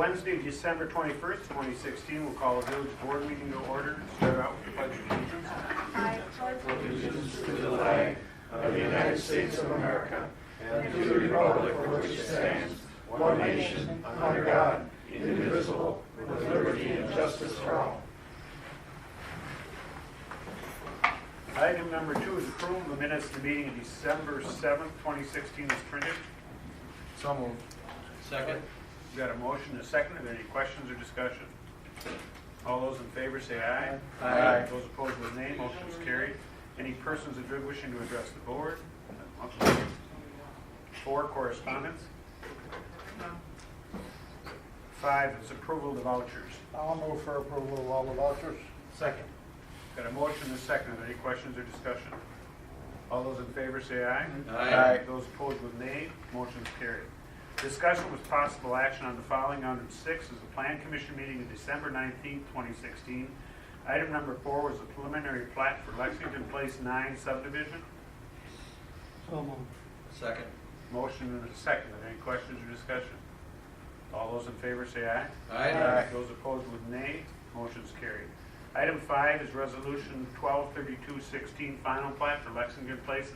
Wednesday, December 21st, 2016, we'll call a village board meeting to order. Start out with the pledge of allegiance. I pledge allegiance to the flag of the United States of America and to the republic for which it stands, one nation, under God, indivisible, with liberty and justice for all. Item number 2 is approval of the minutes of the meeting of December 7th, 2016 is printed. So moved. Second. We've got a motion and a second. Are there any questions or discussion? All those in favor say aye. Aye. Those opposed with nay. Motion is carried. Any persons that are wishing to address the board? 4, correspondence. 5 is approval of the vouchers. I'll move for approval of all the vouchers. Second. Got a motion and a second. Are there any questions or discussion? All those in favor say aye. Aye. Those opposed with nay. Motion is carried. Discussion with possible action on the following. Item 6 is the Plan Commission meeting of December 19th, 2016. Item number 4 was the preliminary plat for Lexington Place 9 subdivision. So moved. Second. Motion and a second. Are there any questions or discussion? All those in favor say aye. Aye. Those opposed with nay. Motion is carried. Item 5 is Resolution 123216, final plat for Lexington Place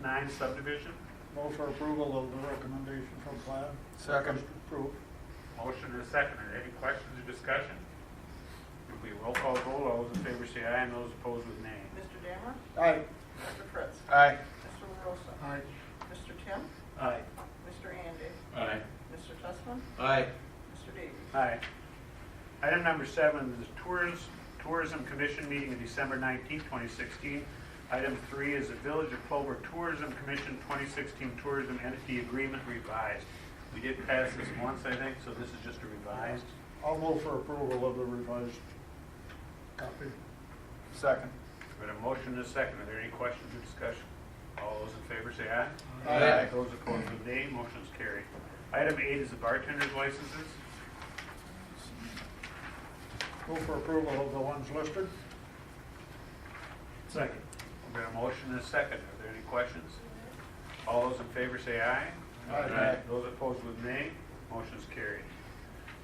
9 subdivision. Move for approval of the recommendation from plan. Second. Approve. Motion and a second. Are there any questions or discussion? If we roll call vote, all those in favor say aye, and those opposed with nay. Mr. Dammer? Aye. Mr. Fritz? Aye. Mr. LaRosa? Aye. Mr. Tim? Aye. Mr. Andy? Aye. Mr. Tessman? Aye. Mr. Davies? Aye. Item number 7 is Tourism Commission meeting of December 19th, 2016. Item 3 is the Village of Plover Tourism Commission 2016 Tourism Entity Agreement revised. We did pass this once, I think, so this is just a revised. I'll move for approval of the revised copy. Second. We have a motion and a second. Are there any questions or discussion? All those in favor say aye. Aye. Those opposed with nay. Motion is carried. Item 8 is the bartender's licenses. Move for approval of the ones listed. Second. We have a motion and a second. Are there any questions? All those in favor say aye. Aye. Those opposed with nay. Motion is carried.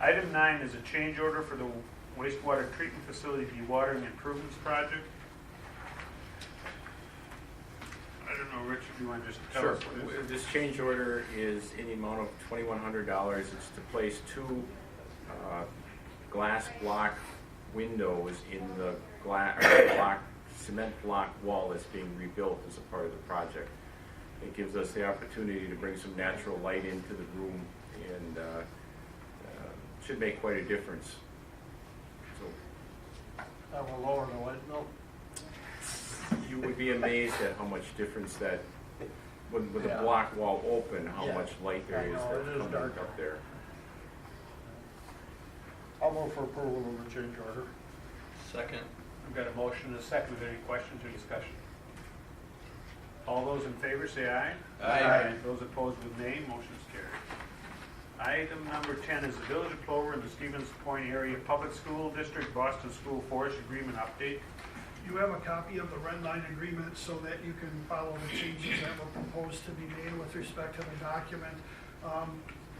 Item 9 is a change order for the wastewater treatment facility dewatering improvements project. I don't know, Richard, do you want to just tell Sure. us what it is? This change order is in the amount of $2,100. It's to place 2 glass block windows in the cement block wall that's being rebuilt as a part of the project. It gives us the opportunity to bring some natural light into the room and should make quite a difference. So That will lower the light bill. you would be amazed at how much difference that, with the Yeah. block wall open, how Yeah. much light there I is know, that's it is coming dark. up there. I'll move for approval of the change order. Second. We've got a motion and a second. Are there any questions or discussion? All those in favor say aye. Aye. Those opposed with nay. Motion is carried. Item number 10 is the Village of Plover and the Stevens Point Area Public School District Boston School Forest Agreement update. You have a copy of the red line agreement so that you can follow the changes that were proposed to be made with respect to the document.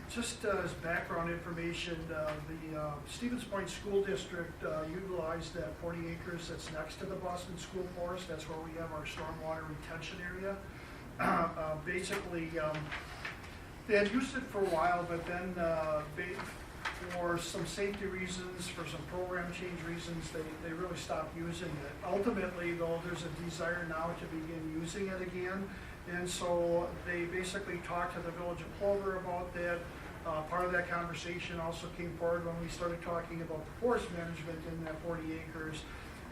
Just as background information, the Stevens Point School District utilized that 40 acres that's next to the Boston School Forest. That's where we have our stormwater retention area. Basically, they had used it for a while, but then for some safety reasons, for some program change reasons, they really stopped using it. Ultimately, though, there's a desire now to begin using it again. And so they basically talked to the Village of Plover about that. Part of that conversation also came forward when we started talking about the forest management in that 40 acres.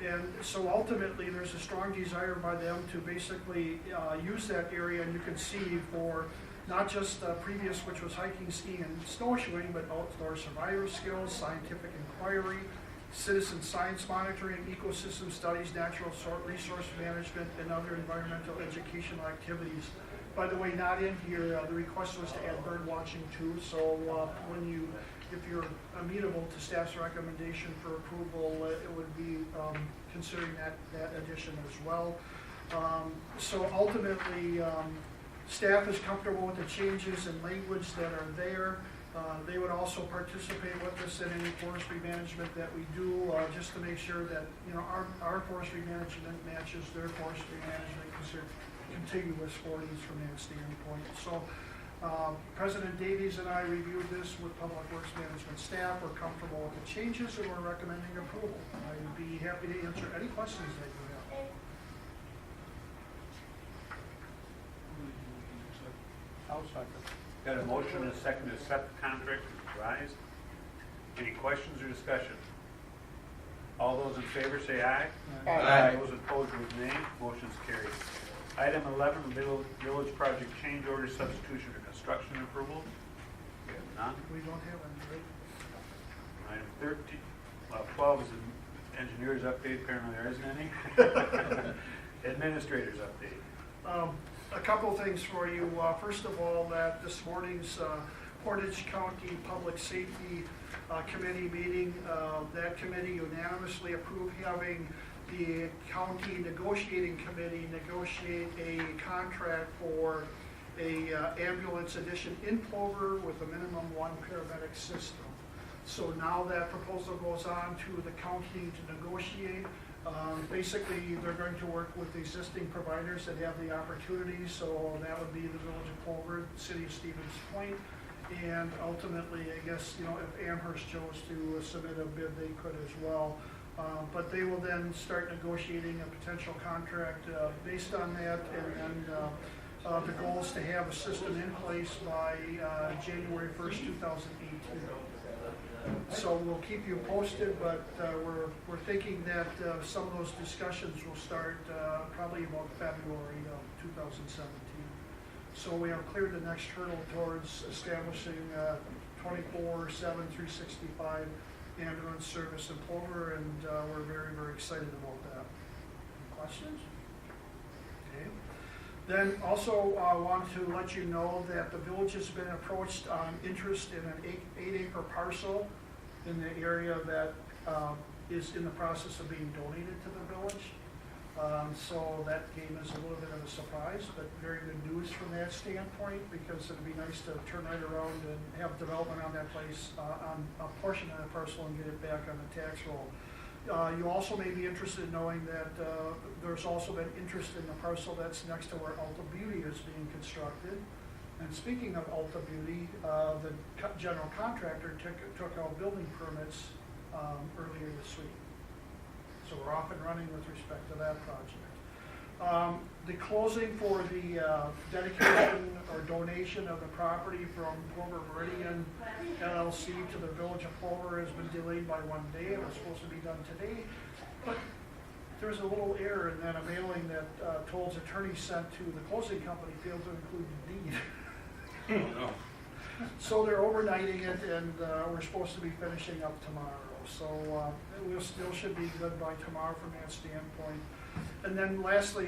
And so ultimately, there's a strong desire by them to basically use that area, and you can see for not just previous, which was hiking, skiing, and snowshoeing, but outdoor survivor skills, scientific inquiry, citizen science monitoring, ecosystem studies, natural resource management, and other environmental educational activities. By the way, not in here, the request was to add bird watching too, so if you're amenable to staff's recommendation for approval, it would be considering that addition as well. So ultimately, staff is comfortable with the changes in language that are there. They would also participate with us in any forestry management that we do, just to make sure that, our forestry management matches their forestry management, because they're contiguous 40s from that standpoint. So, President Davies and I reviewed this with Public Works Management staff. We're comfortable with the changes, and we're recommending approval. I'd be happy to answer any questions that you have. I'll second. Got a motion and a second to accept the contract as revised. Any questions or discussion? All those in favor say aye. Aye. Those opposed with nay. Motion's carried. Item 11, village project change order substitution or construction approval. We have none. We don't have any, right? Item 13, 12 is an engineer's update. Apparently there isn't any. Administrator's update. A couple of things for you. First of all, that this morning's Portage County Public Safety Committee meeting, that committee unanimously approved having the county negotiating committee negotiate a contract for a ambulance addition in Plover with a minimum one paramedic system. So now that proposal goes on to the county to negotiate. Basically, they're going to work with the existing providers that have the opportunity, so that would be the Village of Plover, the City of Stevens Point, and ultimately, I guess, if Amherst chose to submit a bid, they could as well. But they will then start negotiating a potential contract based on that, and then the goal is to have a system in place by January 1st, 2018. So we'll keep you posted, but we're thinking that some of those discussions will start probably about February of 2017. So we have cleared the next hurdle towards establishing 24/7, 365 ambulance service in Plover, and we're very, very excited about that. Any questions? Okay. Then also want to let you know that the village has been approached on interest in an 8-acre parcel in the area that is in the process of being donated to the village. So that came as a little bit of a surprise, but very good news from that standpoint, because it'd be nice to turn right around and have development on that place, on a portion of that parcel, and get it back on the tax roll. You also may be interested in knowing that there's also been interest in the parcel that's next to where Alta Beauty is being constructed. And speaking of Alta Beauty, the general contractor took out building permits earlier this week. So we're off and running with respect to that project. The closing for the dedication or donation of the property from Plover Meridian LLC to the Village of Plover has been delayed by 1 day. It was supposed to be done today, but there was a little error in that a mailing that Toll's attorney sent to the closing company failed to include the deed. No. So they're overnighting it, and we're supposed to be finishing up tomorrow. So we still should be good by tomorrow from that standpoint. And then lastly,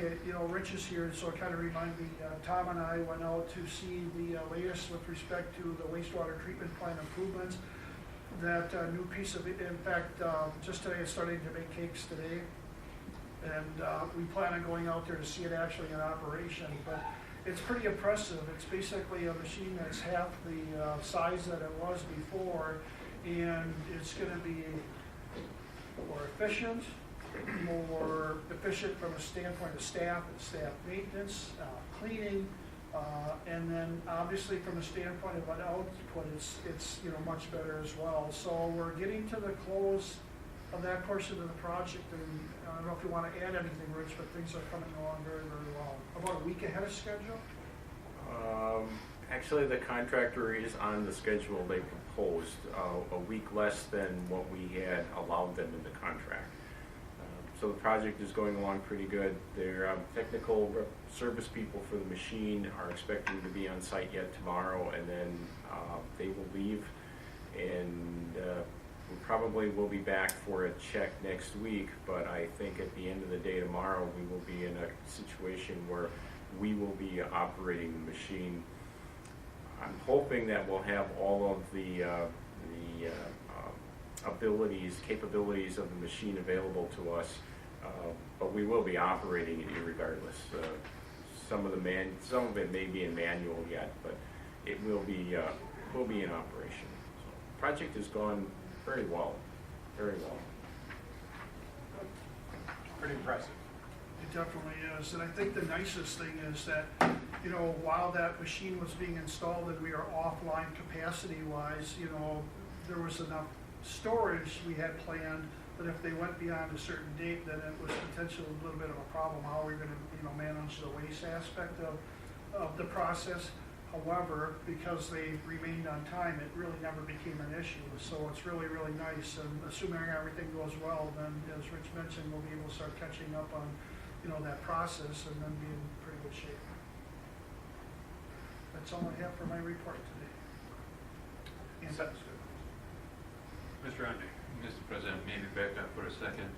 Rich is here, so it kind of reminded me, Tom and I went out to see the latest with respect to the wastewater treatment plant improvements. That new piece of, in fact, just today it's starting to make cakes today. And we plan on going out there to see it actually in operation. But it's pretty impressive. It's basically a machine that's half the size that it was before, and it's going to be more efficient from a standpoint of staff and staff maintenance, cleaning, and then obviously from a standpoint of an output, it's much better as well. So we're getting to the close of that portion of the project, and I don't know if you want to add anything, Rich, but things are coming along very, very well. About a week ahead of schedule? Actually, the contractor is on the schedule they proposed, a week less than what we had allowed them in the contract. So the project is going along pretty good. Their technical service people for the machine are expecting to be on site yet tomorrow, and then they will leave, and we probably will be back for a check next week, but I think at the end of the day tomorrow, we will be in a situation where we will be operating the machine. I'm hoping that we'll have all of the capabilities of the machine available to us, but we will be operating it regardless. Some of it may be in manual yet, but it will be will be in operation. So, project has gone very well, very well. Pretty impressive. It definitely is, and I think the nicest thing is that, you know, while that machine was being installed and we are offline capacity-wise, you know, there was enough storage we had planned that if they went beyond a certain date, then it was potentially a little bit of a problem. How are we gonna, you know, manage the waste aspect of the process? However, because they remained on time, it really never became an issue. So it's really, really nice, and assuming everything goes well, then as Rich mentioned, we'll be able to start catching up on, you know, that process and then be in pretty good shape. That's all I have for my report today. And Sounds good. Mr. Rundy. Mr. President, maybe back up for a second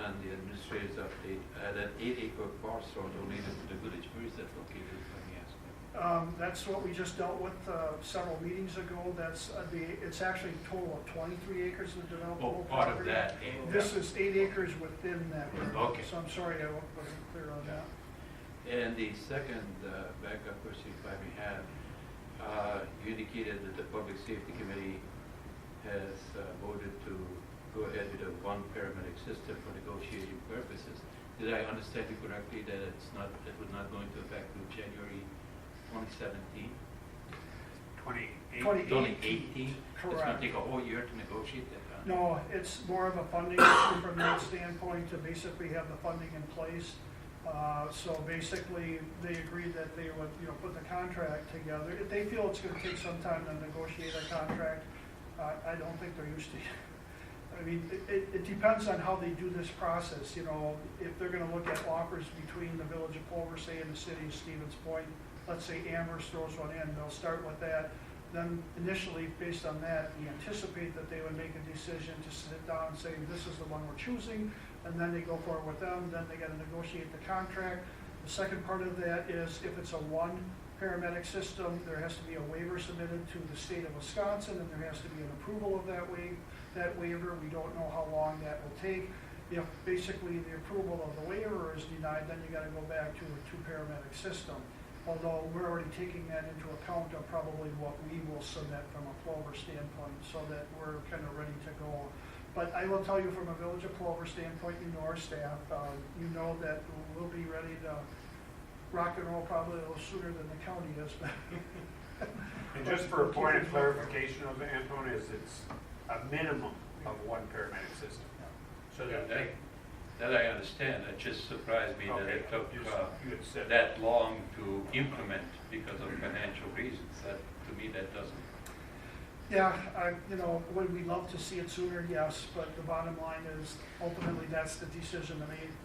on the administrator's update. That 8-acre parcel donated to the village, where is that located, let me ask you? That's what we just dealt with several meetings ago. That's it's actually a total of 23 acres of developable Part of property. that. This is 8 acres within that area. Okay. So I'm sorry I wasn't clear on that. And the second backup question, if I may have, you indicated that the Public Safety Committee has voted to go ahead with a one paramedic system for negotiating purposes. Did I understand you correctly that it was not going to affect till January 2017? 2018. 2018? It's going Correct. to take a whole year to negotiate that? Huh? No, it's more of a funding issue from that standpoint to basically have the funding in place. So basically, they agreed that they would, you know, put the contract together. If they feel it's going to take some time to negotiate a contract, I don't think they're used to it. I mean, it depends on how they do this process. You know, if they're going to look at offers between the village of Plover, say, and the city of Stevens Point, let's say Amherst throws one in, they'll start with that. Then initially, based on that, we anticipate that they would make a decision to sit down and say, this is the one we're choosing, and then they go forward with them, then they got to negotiate the contract. The second part of that is if it's a one paramedic system, there has to be a waiver submitted to the state of Wisconsin, and there has to be an approval of that waiver. We don't know how long that will take. If basically the approval of the waiver is denied, then you got to go back to a 2 paramedic system. Although we're already taking that into account of probably what we will submit from a Plover standpoint, so that we're kind of ready to go. But I will tell you from a Village of Plover standpoint, you know our staff, you know that we'll be ready to rock and roll probably a little sooner than the county is. And just for a point of clarification of Anton, is it's a minimum of 1 paramedic system. So That I understand. It just surprised me that Okay, it took you had said that long to implement because of financial reasons. That, to me, that doesn't. Yeah, you know, would we love to see it sooner? Yes, but the bottom line is ultimately that's the decision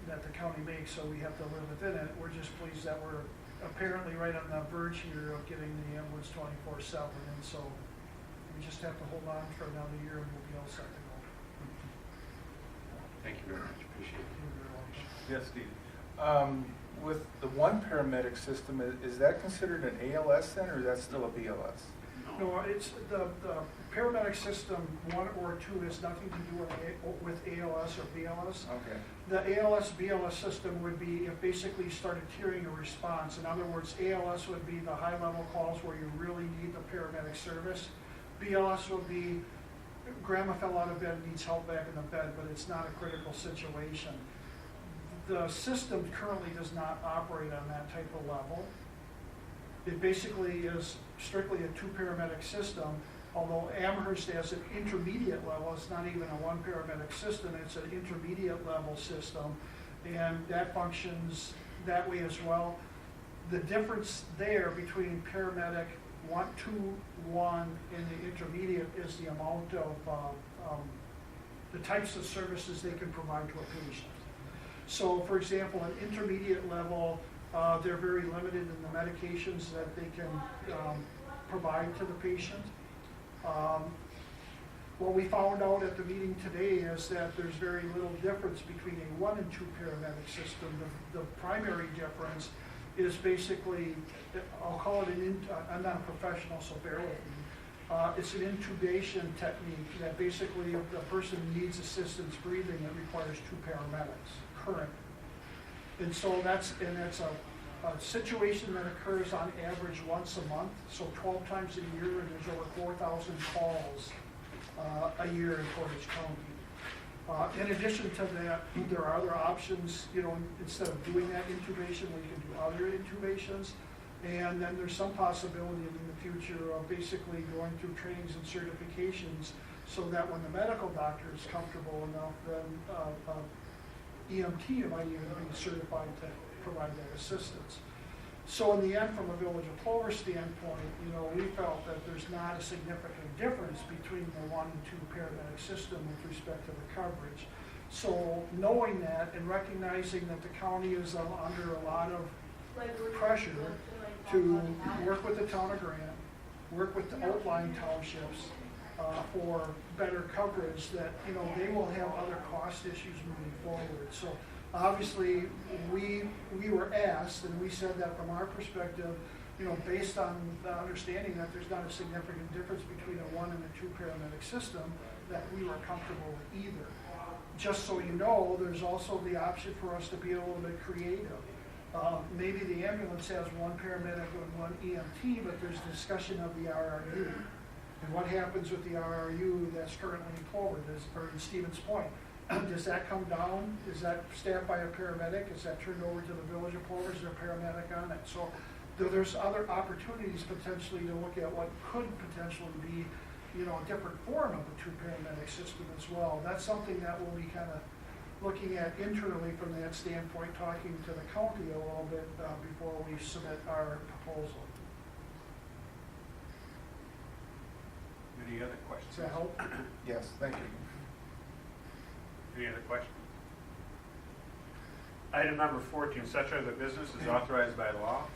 that the county makes, so we have to live within it. We're just pleased that we're apparently right on the verge here of getting the ambulance 24/7, and so we just have to hold on for another year and we'll be all set to go. Thank you very much. Appreciate it. You're very welcome. Yes, Steve. With the one paramedic system, is that considered an ALS then, or is that still a BLS? No, it's the paramedic system 1 or 2 has nothing to do with ALS or BLS. Okay. The ALS BLS system would be if basically you started hearing a response. In other words, ALS would be the high level calls where you really need the paramedic service. BLS would be grandma fell out of bed, needs help back in the bed, but it's not a critical situation. The system currently does not operate on that type of level. It basically is strictly a 2 paramedic system, although Amherst has an intermediate level. It's not even a 1 paramedic system, it's an intermediate level system, and that functions that way as well. The difference there between paramedic 1, 2, 1 and the intermediate is the amount of the types of services they can provide to a patient. So for example, an intermediate level, they're very limited in the medications that they can provide to the patient. What we found out at the meeting today is that there's very little difference between a 1 and 2 paramedic system. The primary difference is basically, I'll call it I'm not a professional, so bear with me. It's an intubation technique that basically if the person needs assistance breathing, it requires 2 paramedics currently. And so that's a a situation that occurs on average once a month, so 12 times a year, and there's over 4,000 calls a year in Portage County. In addition to that, there are other options, you know, instead of doing that intubation, we can do other intubations. And then there's some possibility in the future of basically going through trainings and certifications so that when the medical doctor is comfortable enough, then EMT might even be certified to provide that assistance. So in the end, from a Village of Plover standpoint, you know, we felt that there's not a significant difference between the 1 and 2 paramedic system with respect to the coverage. So knowing that and recognizing that the county is under a lot of pressure to work with the town of Grant, work with the outlying townships for better coverage, that, you know, they will have other cost issues moving forward. So obviously, we were asked, and we said that from our perspective, you know, based on the understanding that there's not a significant difference between a 1 and a 2 paramedic system, that we were comfortable with either. Just so you know, there's also the option for us to be a little bit creative. Maybe the ambulance has 1 paramedic and 1 EMT, but there's discussion of the RRU. And what happens with the RRU that's currently in Plover, or in Stevens Point? Does that come down? Is that staffed by a paramedic? Is that turned over to the Village of Plover? Is there a paramedic on it? So there's other opportunities potentially to look at what could potentially be, you know, a different form of a 2 paramedic system as well. That's something that we'll be kind of looking at internally from that standpoint, talking to the county a little bit before we submit our proposal. Any other questions? Does that help? Yes, thank you. Any other questions? Item number 14, such other business is authorized by law.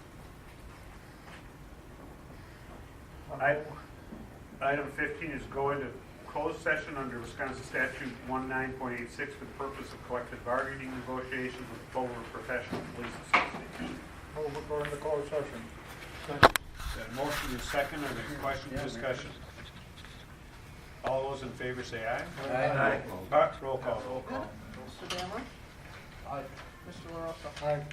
Item 15 is go into closed session under Wisconsin Statute 19.86 for the purpose of collective bargaining negotiations with Plover Professional Police Association. Move to go into closed session. Got a motion and a second. Are there questions, discussion? All those in favor say aye. Aye. Roll call. Roll call. Mr. Damler? Aye. Mr. LaRosa? Aye.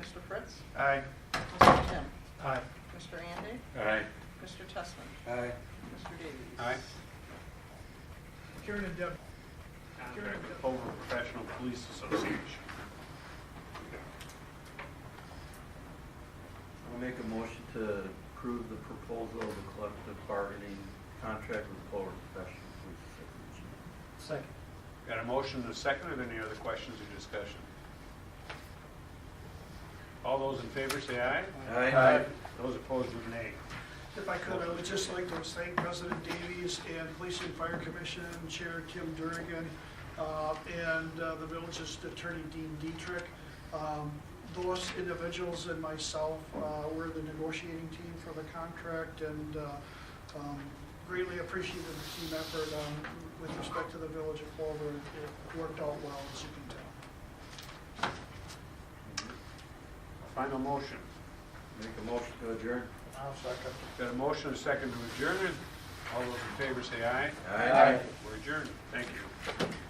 Mr. Fritz? Aye. Mr. Tim? Aye. Mr. Andy? Aye. Mr. Testman? Aye. Mr. Davies? Aye. Karen and Deb. Contract with Plover Professional Police Association. I'll make a motion to approve the proposal of the collective bargaining contract with Plover Professional Police Association. Second. Got a motion and a second. Are there any other questions or discussion? All those in favor say aye. Aye. Those opposed with nay. If I could, I would just like to thank President Davies and Police and Fire Commission Chair Kim Durrigan and the village's attorney Dean Dietrich. Those individuals and myself were the negotiating team for the contract, and greatly appreciated the team effort with respect to the Village of Plover. It worked out well, as you can tell. Final motion. Make a motion to adjourn. I'll second. Got a motion and a second to adjourn. All those in favor say aye. Aye. We're adjourned. Thank you.